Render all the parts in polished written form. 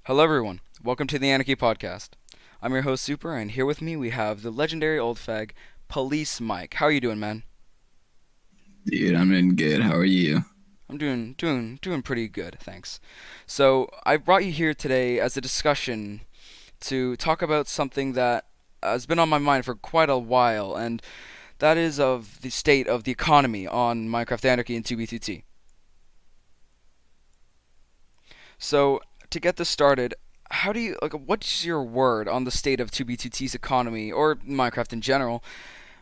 Hello, everyone. Welcome to the Anarchy podcast. I'm your host, Super, and here with me we have the legendary old fag, Police Mike. How are you doing, man? Dude, I'm doing good. How are you? I'm doing pretty good, thanks. So I brought you here today as a discussion to talk about something that has been on my mind for quite a while, and that is of the state of the economy on Minecraft Anarchy and 2B2T. So to get this started, how do you what's your word on the state of 2B2T's economy or Minecraft in general,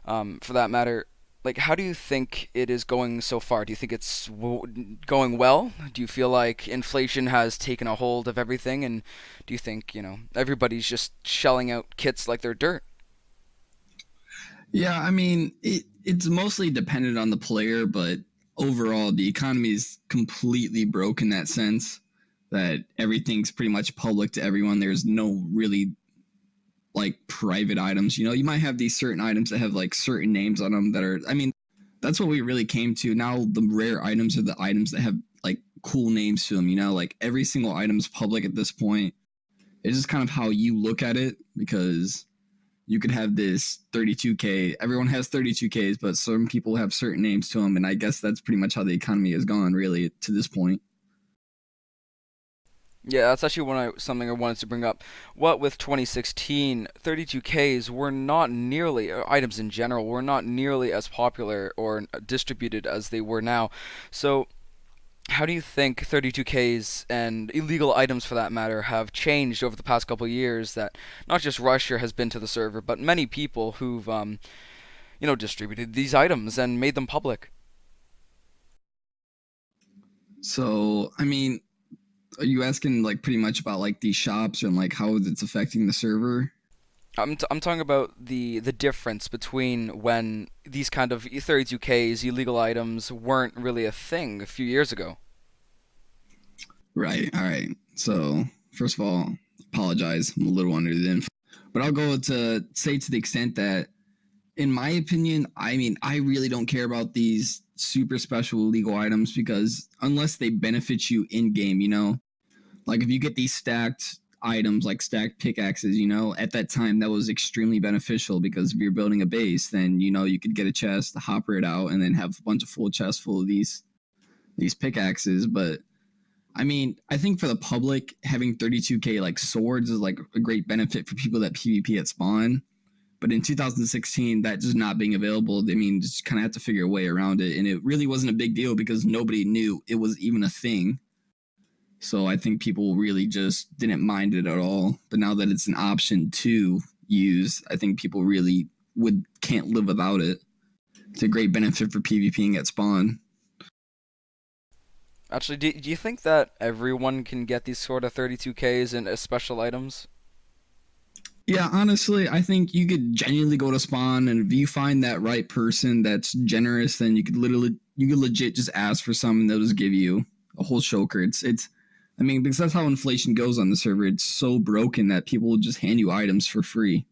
for that matter? Like, how do you think it is going so far? Do you think it's going well? Do you feel like inflation has taken a hold of everything? And do you think, everybody's just shelling out kits like they're dirt? Yeah, I mean, it's mostly dependent on the player, but overall, the economy is completely broke in that sense that everything's pretty much public to everyone. There's no really like private items. You know, you might have these certain items that have like certain names on them that are, I mean, that's what we really came to. Now, the rare items are the items that have like cool names to them, you know, like every single item's public at this point. It's just kind of how you look at it because you could have this 32K. Everyone has 32Ks, but some people have certain names to them, and I guess that's pretty much how the economy has gone, really, to this point. Yeah, that's actually something I wanted to bring up. What with 2016, 32Ks were not nearly, items in general, were not nearly as popular or distributed as they were now. So, how do you think 32Ks and illegal items for that matter have changed over the past couple of years that not just Russia has been to the server, but many people who've, distributed these items and made them public? So, I mean, are you asking like pretty much about like these shops and like how it's affecting the server? I'm talking about the difference between when these kind of 32Ks, illegal items, weren't really a thing a few years ago. Right. All right. So, first of all, apologize. I'm a little under the info, but I'll go to say to the extent that, in my opinion, I mean, I really don't care about these super special illegal items because unless they benefit you in game, you know, like if you get these stacked items like stacked pickaxes, you know, at that time that was extremely beneficial because if you're building a base, then you know you could get a chest, hopper it out, and then have a bunch of full chests full of these pickaxes. But I mean, I think for the public, having 32K like swords is like a great benefit for people that PvP at spawn. But in 2016, that just not being available, I mean, just kind of had to figure a way around it. And it really wasn't a big deal because nobody knew it was even a thing. So I think people really just didn't mind it at all. But now that it's an option to use, I think people really would can't live without it. It's a great benefit for PvPing at spawn. Actually, do you think that everyone can get these sort of 32Ks and special items? Yeah, honestly, I think you could genuinely go to spawn, and if you find that right person that's generous, then you could legit just ask for some, and they'll just give you a whole choker. I mean, because that's how inflation goes on the server. It's so broken that people will just hand you items for free.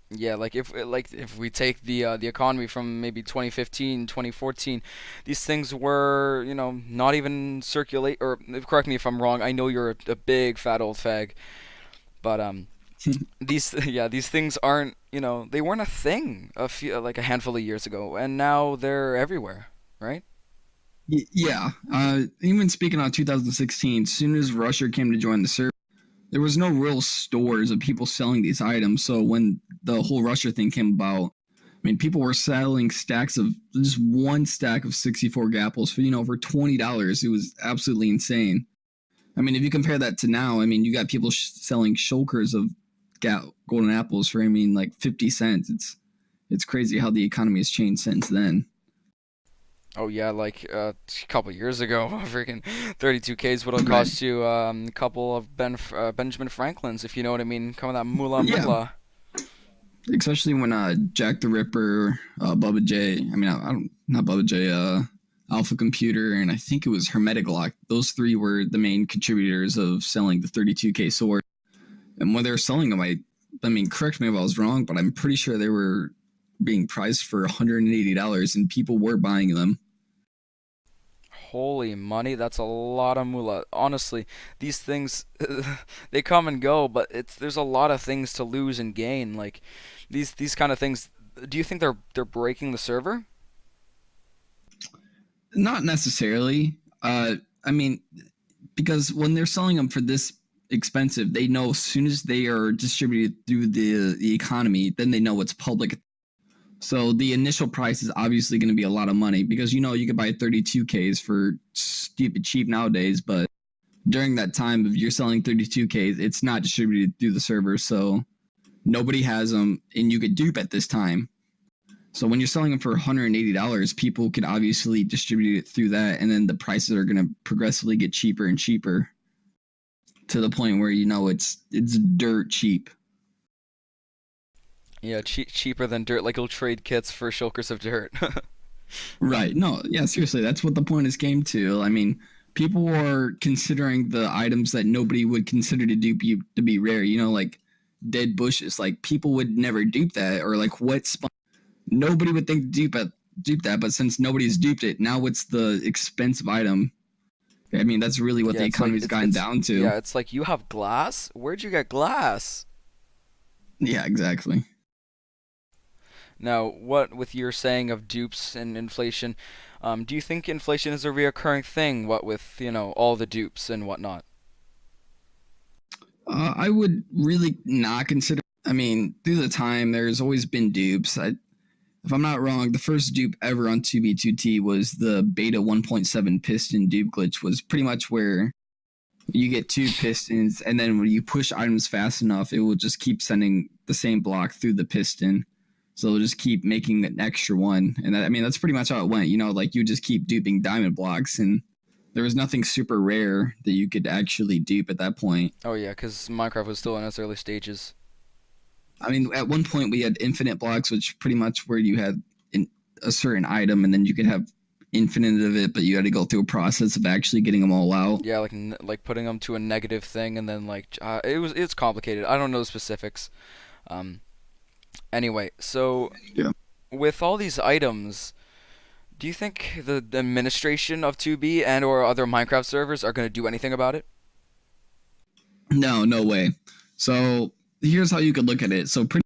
Yeah, like if we take the economy from maybe 2015, 2014, these things were, not even circulate, or correct me if I'm wrong. I know you're a big fat old fag, but these yeah, these things aren't, they weren't a thing like a handful of years ago, and now they're everywhere, right? Yeah, even speaking on 2016, as soon as Russia came to join the server, there was no real stores of people selling these items. So when the whole Russia thing came about, I mean, people were selling stacks of just one stack of 64 gapples for for $20. It was absolutely insane. I mean, if you compare that to now, I mean, you got people selling shulkers of golden apples for, I mean, like 50 cents. It's crazy how the economy has changed since then. Oh yeah, like a couple years ago, freaking 32Ks would have Right. cost you a couple of Benjamin Franklins, if you know what I mean. Come on, that moolah Yeah. moolah. Especially when Jack the Ripper, Bubba J, I mean, I don't, not Bubba J, Alpha Computer, and I think it was Hermetic Lock. Those three were the main contributors of selling the 32K sword. And when they were selling them, I mean, correct me if I was wrong, but I'm pretty sure they were being priced for $180 and people were buying them. Holy money, that's a lot of moolah. Honestly, these things they come and go, but it's there's a lot of things to lose and gain. Like these kind of things. Do you think they're breaking the server? Not necessarily. I mean, because when they're selling them for this expensive, they know as soon as they are distributed through the economy, then they know it's public. So the initial price is obviously going to be a lot of money because you could buy 32Ks for stupid cheap nowadays, but during that time if you're selling 32Ks, it's not distributed through the server, so nobody has them, and you could dupe at this time. So when you're selling them for $180, people could obviously distribute it through that, and then the prices are going to progressively get cheaper and cheaper to the point where it's dirt cheap. Yeah, cheaper than dirt. Like you'll trade kits for shulkers of dirt. Right. No, yeah, seriously, that's what the point is came to. I mean, people are considering the items that nobody would consider to dupe you to be rare, like dead bushes. Like people would never dupe that, or like wet sponge. Nobody would think to dupe that, but since nobody's duped it, now it's the expensive item. I mean, that's really what Yeah, the it's like economy's gotten down to. it's like you have glass? Where'd you get glass? Yeah, exactly. Now, what with your saying of dupes and inflation, do you think inflation is a reoccurring thing? What with, all the dupes and whatnot? I would really not consider. I mean, through the time, there's always been dupes. If I'm not wrong, the first dupe ever on 2B2T was the Beta 1.7 piston dupe glitch. Was pretty much where you get two pistons, and then when you push items fast enough, it will just keep sending the same block through the piston. So it'll just keep making an extra one. And that's pretty much how it went. Like you just keep duping diamond blocks, and there was nothing super rare that you could actually dupe at that point. Oh yeah, because Minecraft was still in its early stages. I mean, at one point we had infinite blocks, which pretty much where you had a certain item, and then you could have infinite of it, but you had to go through a process of actually getting them all out. Yeah, like putting them to a negative thing, and then it's complicated. I don't know the specifics. Um, anyway, so Yeah. with all these items, do you think the administration of 2B and or other Minecraft servers are going to do anything about it? No, no way. So here's how you could look at it. So pretty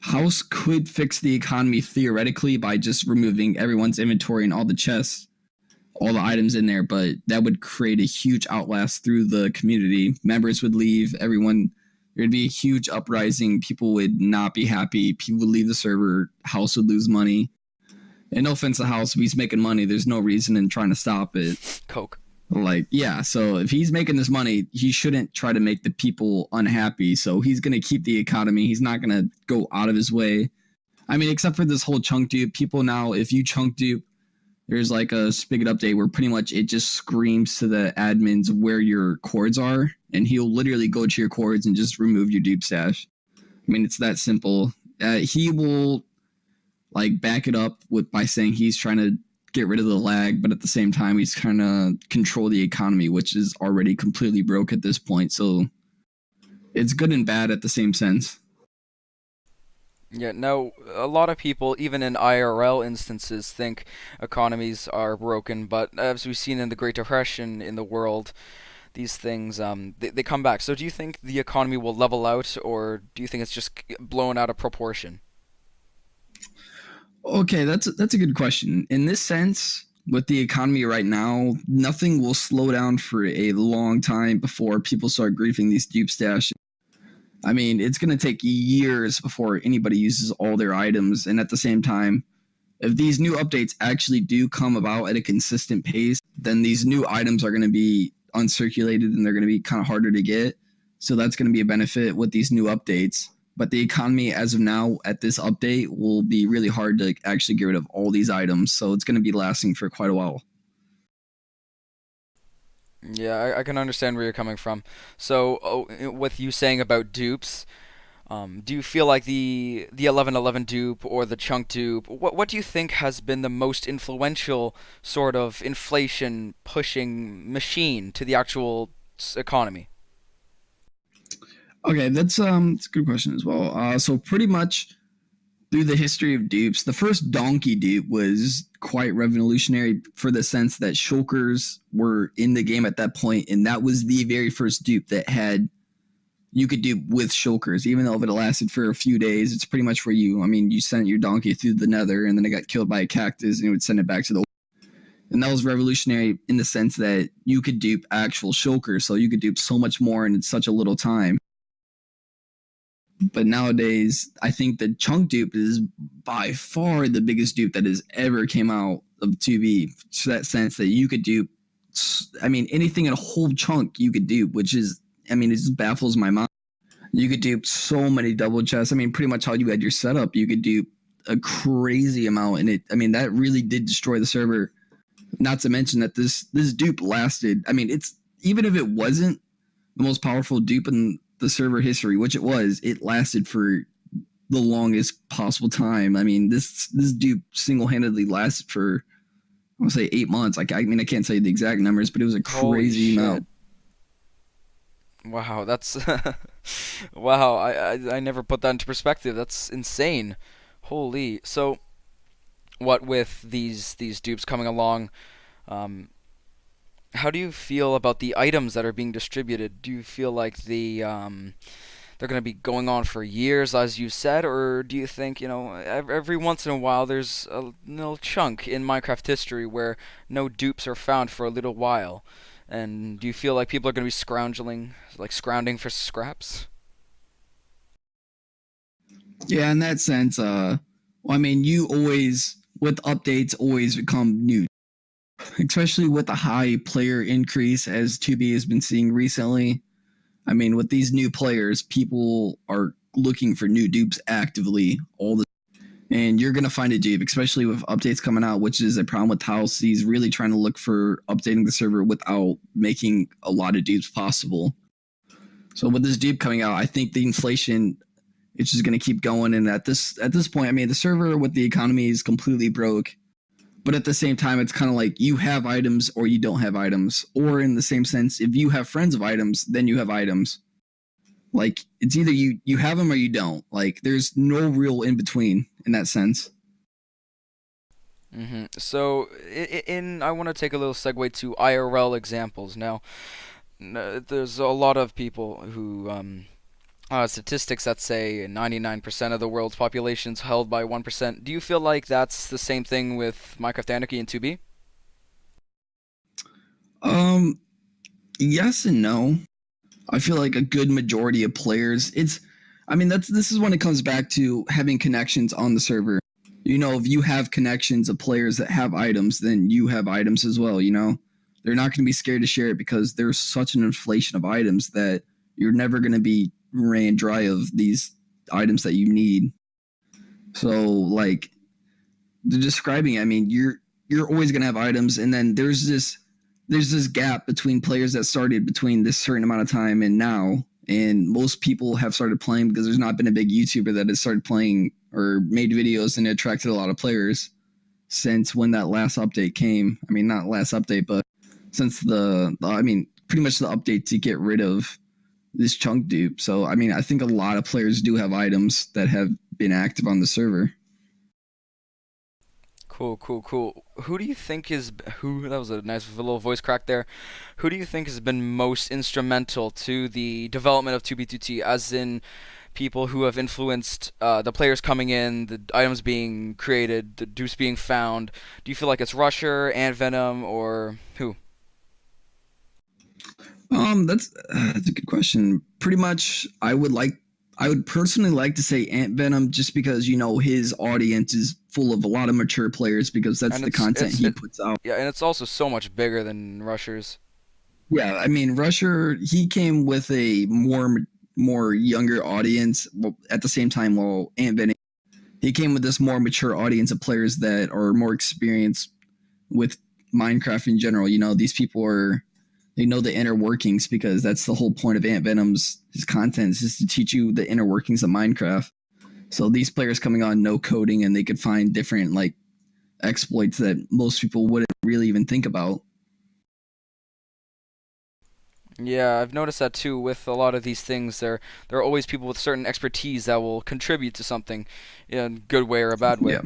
House could fix the economy theoretically by just removing everyone's inventory and all the chests, all the items in there, but that would create a huge outlast through the community. Members would leave, there'd be a huge uprising, people would not be happy, people would leave the server, House would lose money. And no offense to House, if he's making money, there's no reason in trying to stop it. Coke. Like, yeah, so if he's making this money, he shouldn't try to make the people unhappy. So he's going to keep the economy. He's not going to go out of his way. I mean, except for this whole chunk dupe, people now, if you chunk dupe, there's like a Spigot update where pretty much it just screams to the admins where your cords are, and he'll literally go to your cords and just remove your dupe stash. I mean, it's that simple. He will like back it up by saying he's trying to get rid of the lag, but at the same time he's trying to control the economy, which is already completely broke at this point. So it's good and bad at the same sense. Yeah, no, a lot of people, even in IRL instances, think economies are broken, but as we've seen in the Great Depression in the world, these things they come back. So do you think the economy will level out, or do you think it's just blown out of proportion? Okay, that's a good question. In this sense, with the economy right now, nothing will slow down for a long time before people start griefing these dupe stashes. I mean, it's going to take years before anybody uses all their items. And at the same time, if these new updates actually do come about at a consistent pace, then these new items are going to be uncirculated and they're going to be kind of harder to get. So that's going to be a benefit with these new updates. But the economy, as of now, at this update, will be really hard to actually get rid of all these items. So it's going to be lasting for quite a while. Yeah, I can understand where you're coming from. So, with you saying about dupes, do you feel like the 1111 dupe or the chunk dupe? What do you think has been the most influential sort of inflation pushing machine to the actual economy? Okay, that's a good question as well. So pretty much through the history of dupes, the first donkey dupe was quite revolutionary for the sense that shulkers were in the game at that point, and that was the very first dupe that had you could dupe with shulkers, even though if it lasted for a few days, it's pretty much where you sent your donkey through the nether and then it got killed by a cactus and it would send it back to the. And that was revolutionary in the sense that you could dupe actual shulkers, so you could dupe so much more in such a little time. But nowadays, I think the chunk dupe is by far the biggest dupe that has ever came out of 2B. To that sense that you could dupe, anything in a whole chunk you could dupe, which is, it just baffles my mind. You could dupe so many double chests. Pretty much how you had your setup, you could dupe a crazy amount, and that really did destroy the server. Not to mention that this dupe lasted. It's even if it wasn't the most powerful dupe in the server history, which it lasted for the longest possible time. This dupe single-handedly lasted for, I want to say 8 months. I can't tell you the exact numbers, but it was a crazy amount. Wow, that's wow. I never put that into perspective. That's insane. Holy. So, what with these dupes coming along? Um, how do you feel about the items that are being distributed? Do you feel like they're going to be going on for years, as you said, or do you think, every once in a while there's a little chunk in Minecraft history where no dupes are found for a little while? And do you feel like people are going to be scrounging for scraps? Yeah, in that sense, you always, with updates, always become new, especially with the high player increase as 2B has been seeing recently. With these new players, people are looking for new dupes actively all the time. And you're going to find a dupe, especially with updates coming out, which is a problem with House. He's really trying to look for updating the server without making a lot of dupes possible. So with this dupe coming out, I think the inflation, it's just going to keep going. And at this point, the server with the economy is completely broke. But at the same time, it's kind of like you have items or you don't have items. Or in the same sense, if you have friends of items, then you have items. Like, it's either you have them or you don't. Like, there's no real in between in that sense. So, I want to take a little segue to IRL examples. Now, there's a lot of people who statistics that say 99% of the world's population is held by 1%. Do you feel like that's the same thing with Minecraft Anarchy and 2B? Yes and no. I feel like a good majority of players, this is when it comes back to having connections on the server. If you have connections of players that have items, then you have items as well, They're not going to be scared to share it because there's such an inflation of items that you're never going to be ran dry of these items that you need. So, like, describing, you're always going to have items, and then there's this gap between players that started between this certain amount of time and now, and most people have started playing because there's not been a big YouTuber that has started playing or made videos and attracted a lot of players since when that last update came. Not last update, but since pretty much the update to get rid of this chunk dupe. So, I think a lot of players do have items that have been active on the server. Cool. Who do you think that was a nice little voice crack there. Who do you think has been most instrumental to the development of 2B2T, as in people who have influenced the players coming in, the items being created, the dupes being found? Do you feel like it's Rusher, Ant Venom, or who? That's a good question. Pretty much, I would personally like to say Ant Venom, just because his audience is full of a lot of mature players, because that's And the content he puts out. yeah, and it's also so much bigger than Rusher's. Yeah, Rusher, he came with a more younger audience. Well, at the same time, while Ant Venom, he came with this more mature audience of players that are more experienced with Minecraft in general. These people they know the inner workings, because that's the whole point of Ant Venom's his content, is just to teach you the inner workings of Minecraft. So these players coming on no coding, and they could find different exploits that most people wouldn't really even think about. Yeah, I've noticed that too with a lot of these things. There are always people with certain expertise that will contribute to something in a good way or a bad way. Yeah.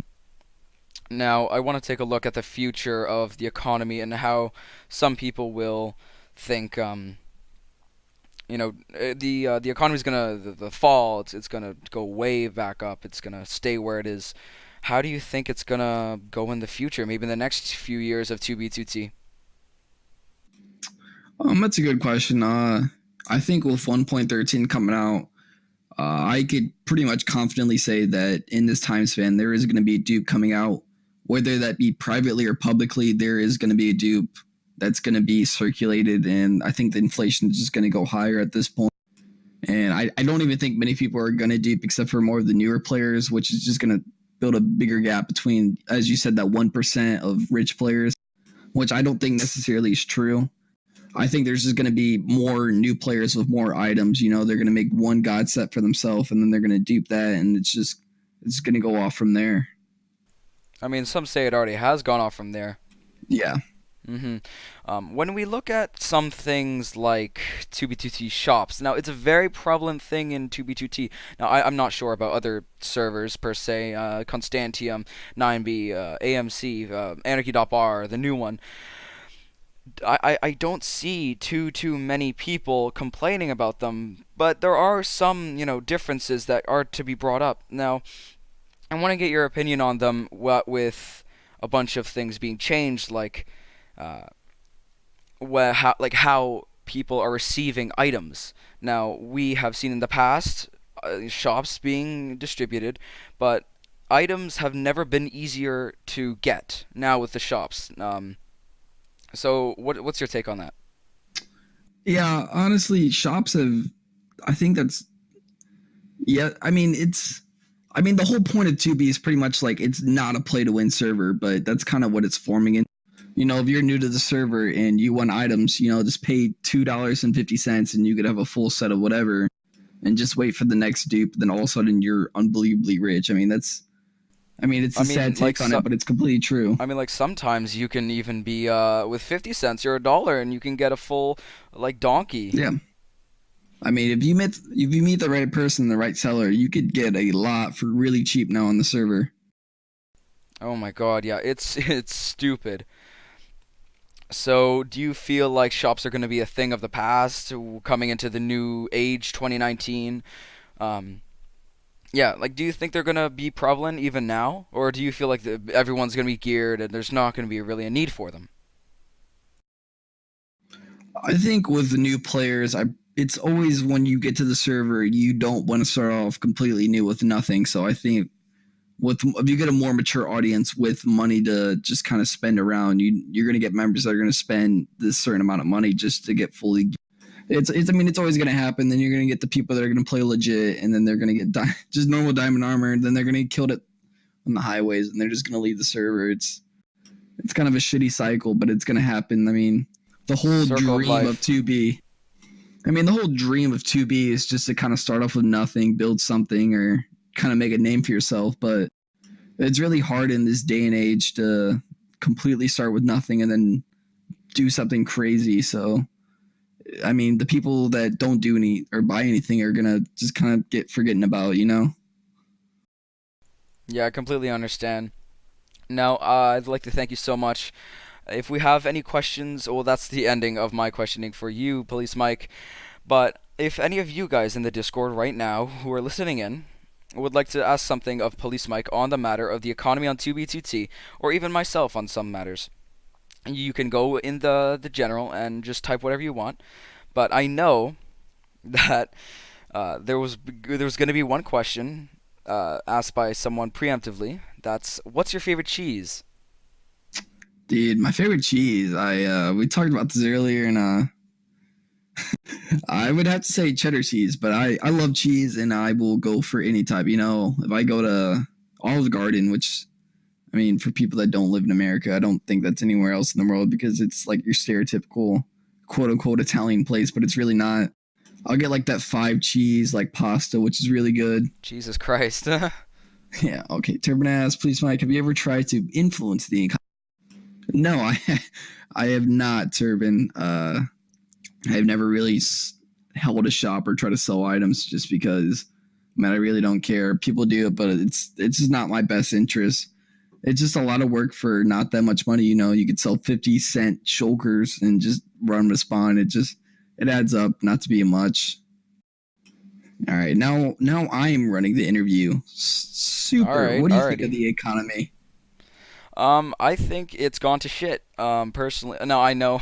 Now, I want to take a look at the future of the economy and how some people will think, the economy's gonna the fall. It's gonna go way back up. It's gonna stay where it is. How do you think it's gonna go in the future? Maybe in the next few years of 2B2T. That's a good question. I think with 1.13 coming out, I could pretty much confidently say that in this time span, there is going to be a dupe coming out, whether that be privately or publicly. There is going to be a dupe that's going to be circulated, and I think the inflation is just going to go higher at this point. And I don't even think many people are going to dupe except for more of the newer players, which is just going to build a bigger gap between, as you said, that 1% of rich players, which I don't think necessarily is true. I think there's just going to be more new players with more items. You know, they're going to make one god set for themselves, and then they're going to dupe that, and it's going to go off from there. I mean, some say it already has gone off from there. Yeah. hmm when we look at some things like 2B2T shops, now it's a very prevalent thing in 2B2T. Now I'm not sure about other servers per se, Constantium, 9B, AMC, Anarchy.bar, the new one. I don't see too many people complaining about them, but there are some differences that are to be brought up. Now I want to get your opinion on them. What with a bunch of things being changed, like uh, how people are receiving items. Now we have seen in the past shops being distributed, but items have never been easier to get now with the shops. So what's your take on that? Yeah, honestly, shops have. I think that's. Yeah, I mean, it's. I mean, the whole point of 2B is pretty much like it's not a play to win server, but that's kind of what it's forming in. You know, if you're new to the server and you want items, you know, just pay $2.50 and you could have a full set of whatever and just wait for the next dupe. Then all of a sudden you're unbelievably rich. I mean, it's I a sad mean, like take on it, but it's completely true. sometimes you can even be with 50 cents or a dollar and you can get a full like donkey. Yeah. I mean, if you meet the right person, the right seller, you could get a lot for really cheap now on the server. Oh my god, yeah, it's it's stupid. So, do you feel like shops are going to be a thing of the past coming into the new age 2019? Um yeah, like do you think they're going to be prevalent even now, or do you feel like everyone's going to be geared and there's not going to be really a need for them? I think with the new players, it's always when you get to the server, you don't want to start off completely new with nothing. So I think with if you get a more mature audience with money to just kind of spend around, you're going to get members that are going to spend this certain amount of money just to get fully. It's I mean it's always going to happen. Then you're going to get the people that are going to play legit, and then they're going to get just normal diamond armor, and then they're going to get killed on the highways, and they're just going to leave the server. It's kind of a shitty cycle, but it's going to happen. I mean, the whole Circle of dream of life. 2B. I mean, the whole dream of 2B is just to kind of start off with nothing, build something, or kind of make a name for yourself. But it's really hard in this day and age to completely start with nothing and then do something crazy. So, I mean, the people that don't do any or buy anything are going to just kind of get forgotten about, you know? Yeah, I completely understand. Now, I'd like to thank you so much. If we have any questions, well, that's the ending of my questioning for you, Police Mike. But if any of you guys in the Discord right now who are listening in would like to ask something of Police Mike on the matter of the economy on 2B2T, or even myself on some matters, you can go in the general and just type whatever you want. But I know that there was going to be one question asked by someone preemptively. That's what's your favorite cheese? Dude, my favorite cheese. We talked about this earlier, and I would have to say cheddar cheese, but I love cheese, and I will go for any type. You know, if I go to Olive Garden, which I mean, for people that don't live in America, I don't think that's anywhere else in the world because it's like your stereotypical quote unquote Italian place, but it's really not. I'll get like that 5 cheese like pasta, which is really good. Jesus Christ. Yeah, okay. Turbanaz, please, Mike. Have you ever tried to influence the economy? No, I I have not, Turban. I've never really held a shop or try to sell items just because, man, I really don't care. People do it, but it's just not my best interest. It's just a lot of work for not that much money. You know, you could sell 50-cent shulkers and just run with spawn. It adds up not to be much. All right, now I'm running the interview. All Super. right, What do you think of alrighty. the economy? I think it's gone to shit. Personally, no, I know.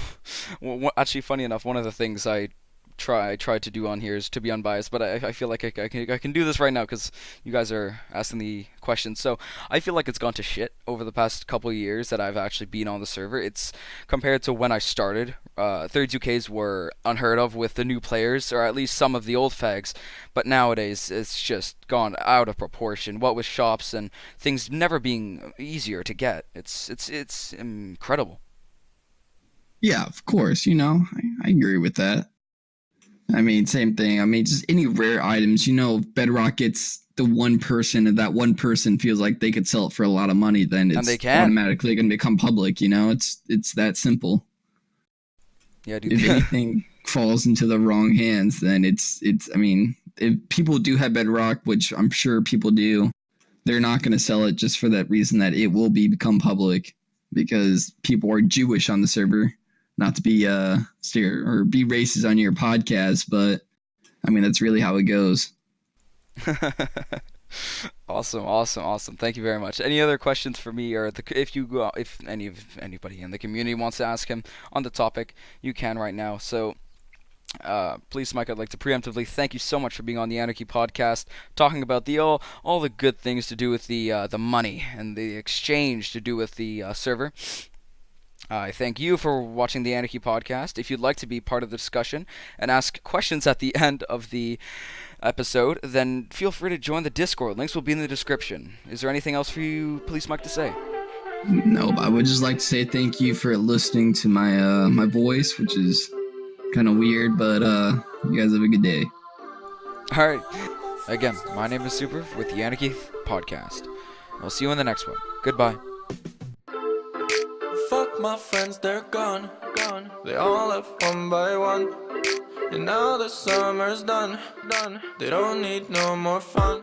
Actually, funny enough, one of the things I tried to do on here is to be unbiased, but I feel like I can do this right now because you guys are asking the questions. So I feel like it's gone to shit over the past couple of years that I've actually been on the server. It's compared to when I started. 32Ks were unheard of with the new players, or at least some of the old fags. But nowadays, it's just gone out of proportion. What with shops and things never being easier to get, it's incredible. Yeah, of course. You know, I agree with that. I mean, same thing. I mean, just any rare items. You know, if Bedrock gets the one person, and that one person feels like they could sell it for a lot of money, then And they it's can. automatically going to become public. You know, it's that simple. Yeah, dude. If anything falls into the wrong hands, then it's. I mean, if people do have Bedrock, which I'm sure people do, they're not going to sell it just for that reason that it will become public because people are Jewish on the server. Not to be or be racist on your podcast, but I mean that's really how it goes. Awesome, awesome, awesome. Thank you very much. Any other questions for me, or if you go, if anybody in the community wants to ask him on the topic, you can right now. So, please, Mike, I'd like to preemptively thank you so much for being on the Anarchy podcast, talking about the all the good things to do with the money and the exchange to do with the server. I thank you for watching the Anarchy podcast. If you'd like to be part of the discussion and ask questions at the end of the episode, then feel free to join the Discord. Links will be in the description. Is there anything else for you, Police Mike, to say? No, but I would just like to say thank you for listening to my voice, which is kind of weird, but you guys have a good day. All right. Again, my name is Super with the Anarchy podcast. I'll see you in the next one. Goodbye. Fuck my friends, they're gone. They all left one by one. And now the summer's done. They don't need no more fun.